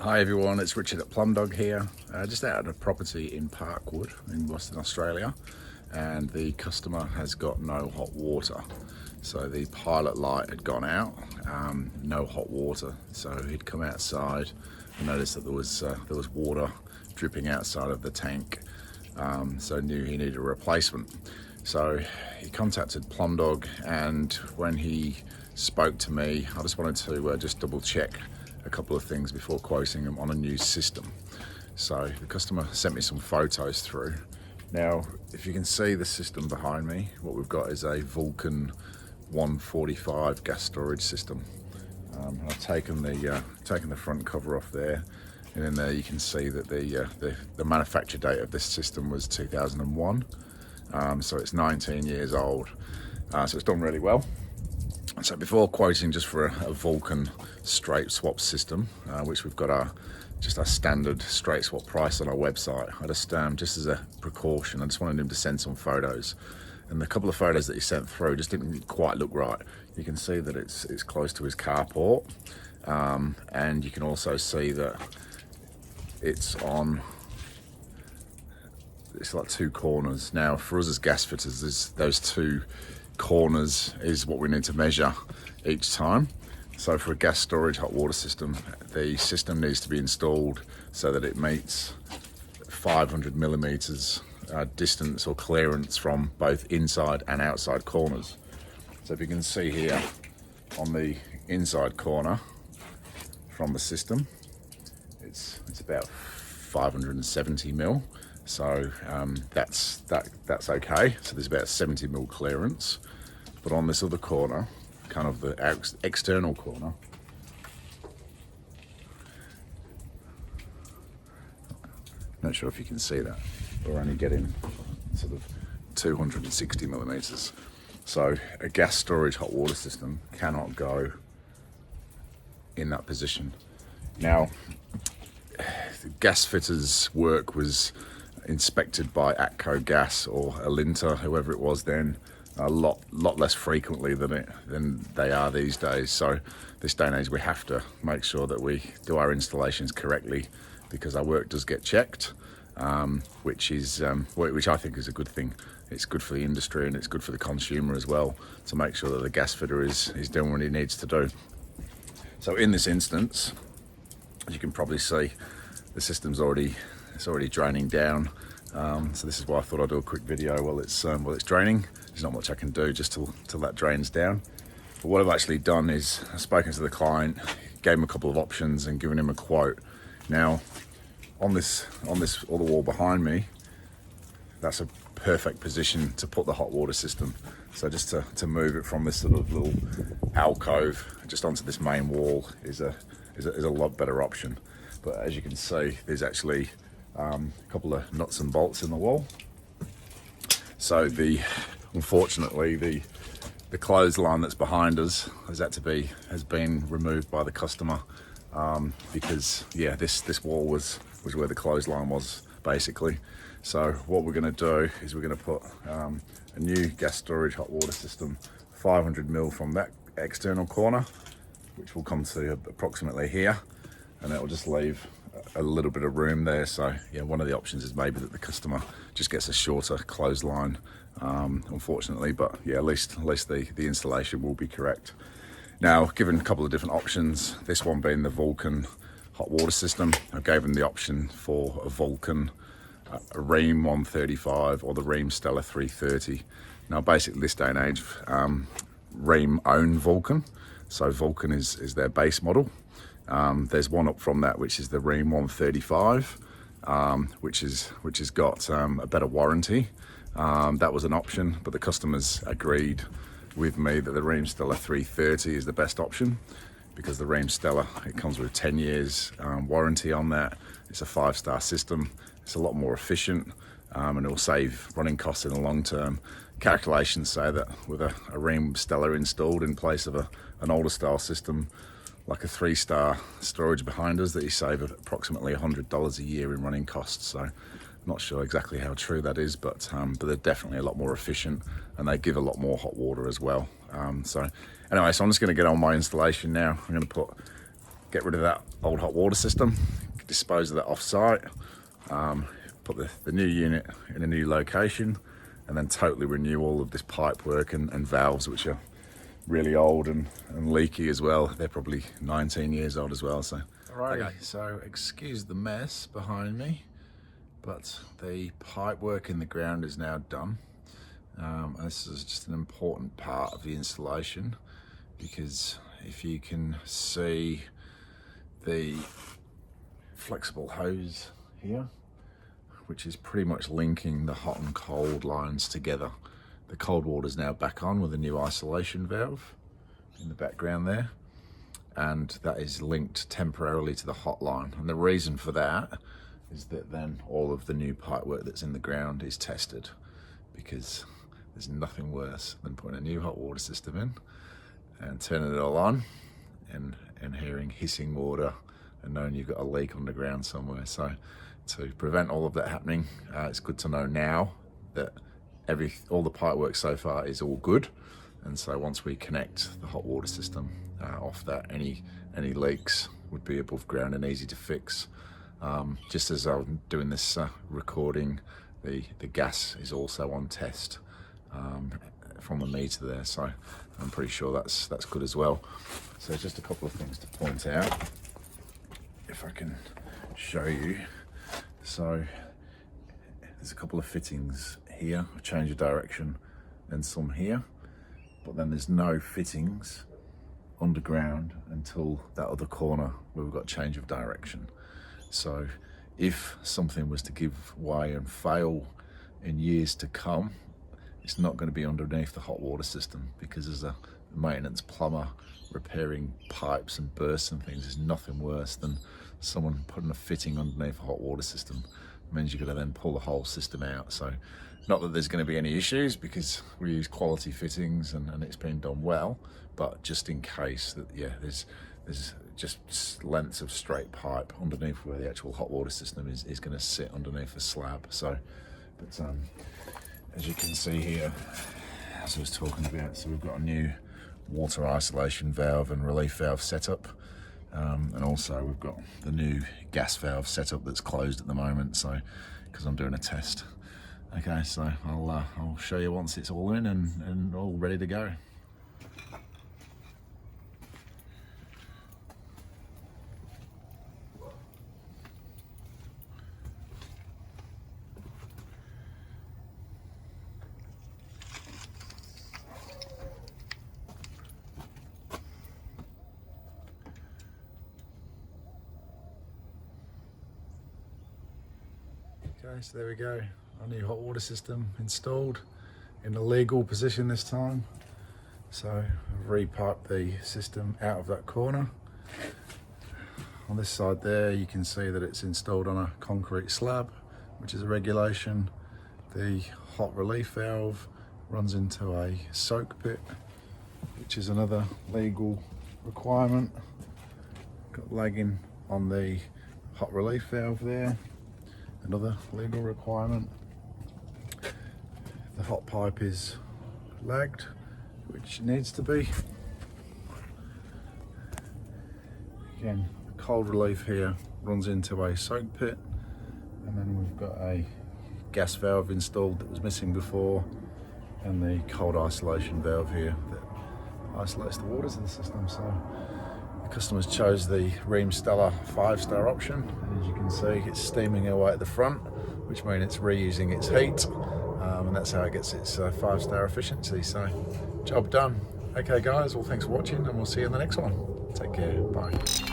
Hi everyone, it's Richard at Plumbdog here. Just out at a property in Parkwood in Western Australia, and the customer has got no hot water. So the pilot light had gone out, no hot water. So he'd come outside and noticed that there was water dripping outside of the tank. So knew he needed a replacement. So he contacted Plumbdog, and when he spoke to me, I just wanted to just double check a couple of things before quoting him on a new system. So the customer sent me some photos through. Now, if you can see the system behind me, what we've got is a Vulcan 145 gas storage system. I've taken the front cover off there, and in there you can see that the manufacture date of this system was 2001. So it's 19 years old. So it's done really well. So before quoting just for a Vulcan straight swap system, which we've got our standard straight swap price on our website, I just as a precaution, I just wanted him to send some photos. And the couple of photos that he sent through just didn't quite look right. You can see that it's close to his carport, and you can also see that it's like two corners. Now for us as gas fitters, those two corners is what we need to measure each time. So for a gas storage hot water system, the system needs to be installed so that it meets 500 millimeters distance or clearance from both inside and outside corners. So if you can see here on the inside corner from the system, it's about 570 mil. So that's okay. So there's about 70 mil clearance. But on this other corner, kind of the external corner, not sure if you can see that, we're only getting sort of 260 millimeters. So a gas storage hot water system cannot go in that position. Now, the gas fitters' work was inspected by ATCO Gas or Alinta, whoever it was then, a lot less frequently than they are these days. So this day and age, we have to make sure that we do our installations correctly, because our work does get checked, which I think is a good thing. It's good for the industry and it's good for the consumer as well, to make sure that the gas fitter is doing what he needs to do. So in this instance, as you can probably see, the system's already draining down. So this is why I thought I'd do a quick video while it's draining. There's not much I can do just till that drains down. But what I've actually done is I've spoken to the client, gave him a couple of options and given him a quote. Now, on the wall behind me, that's a perfect position to put the hot water system. So just to move it from this sort of little alcove just onto this main wall is a lot better option. But as you can see, there's actually a couple of nuts and bolts in the wall. So unfortunately the clothesline that's behind us has been removed by the customer, because this wall was where the clothesline was basically. So what we're going to do is we're going to put a new gas storage hot water system, 500 mil from that external corner, which will come to approximately here, and that will just leave a little bit of room there. So yeah, one of the options is maybe that the customer just gets a shorter clothesline, unfortunately, but yeah, at least the installation will be correct. Now, given a couple of different options, this one being the Vulcan hot water system, I gave them the option for a Vulcan, a Rheem 135 or the Rheem Stellar 330. Now basically this day and age, Rheem own Vulcan, so Vulcan is their base model. There's one up from that, which is the Rheem 135, which has got a better warranty. That was an option, but the customers agreed with me that the Rheem Stellar 330 is the best option, because the Rheem Stellar, it comes with 10 years warranty on that. It's a 5-star system. It's a lot more efficient, and it will save running costs in the long term. Calculations say that with a Rheem Stellar installed in place of an older style system, like a 3-star storage behind us, that you save approximately $100 a year in running costs. So I'm not sure exactly how true that is, but they're definitely a lot more efficient, and they give a lot more hot water as well. So anyway, so I'm just going to get on my installation now. I'm going to put get rid of that old hot water system, dispose of that off-site, put the new unit in a new location, and then totally renew all of this pipe work and valves, which are really old and leaky as well. They're probably 19 years old as well. So, okay, so excuse the mess behind me, but the pipe work in the ground is now done. This is just an important part of the installation, because if you can see the flexible hose here, which is pretty much linking the hot and cold lines together. The cold water is now back on with a new isolation valve in the background there, and that is linked temporarily to the hot line. And the reason for that is that then all of the new pipe work that's in the ground is tested, because there's nothing worse than putting a new hot water system in and turning it all on and hearing hissing water and knowing you've got a leak on the ground somewhere. So to prevent all of that happening, it's good to know now that all the pipe work so far is all good. And so once we connect the hot water system off that, any leaks would be above ground and easy to fix. Just as I'm doing this recording, the gas is also on test from the meter there, so I'm pretty sure that's good as well. So just a couple of things to point out, if I can show you. So there's a couple of fittings here, a change of direction, and some here, but then there's no fittings underground until that other corner where we've got change of direction. So if something was to give way and fail in years to come, it's not going to be underneath the hot water system, because as a maintenance plumber, repairing pipes and bursts and things is nothing worse than someone putting a fitting underneath a hot water system. It means you've got to then pull the whole system out. So not that there's going to be any issues, because we use quality fittings and it's been done well, but just in case that, yeah, there's just lengths of straight pipe underneath where the actual hot water system is going to sit underneath a slab. So, but as you can see here, as I was talking about, so we've got a new water isolation valve and relief valve setup, and also we've got the new gas valve setup that's closed at the moment, so because I'm doing a test. Okay, so I'll show you once it's all in and all ready to go. Okay, so there we go, our new hot water system installed in a legal position this time. So I've re-piped the system out of that corner. On this side there, you can see that it's installed on a concrete slab, which is a regulation. The hot relief valve runs into a soak pit, which is another legal requirement. Got lagging on the hot relief valve there, another legal requirement. The hot pipe is lagged, which needs to be. Again, the cold relief here runs into a soak pit, and then we've got a gas valve installed that was missing before, and the cold isolation valve here that isolates the waters in the system. So the customers chose the Rheem Stellar 5-star option, and as you can see, it's steaming away at the front, which means it's reusing its heat, and that's how it gets its 5-star efficiency. So job done. Okay guys, well thanks for watching, and we'll see you in the next one. Take care, bye.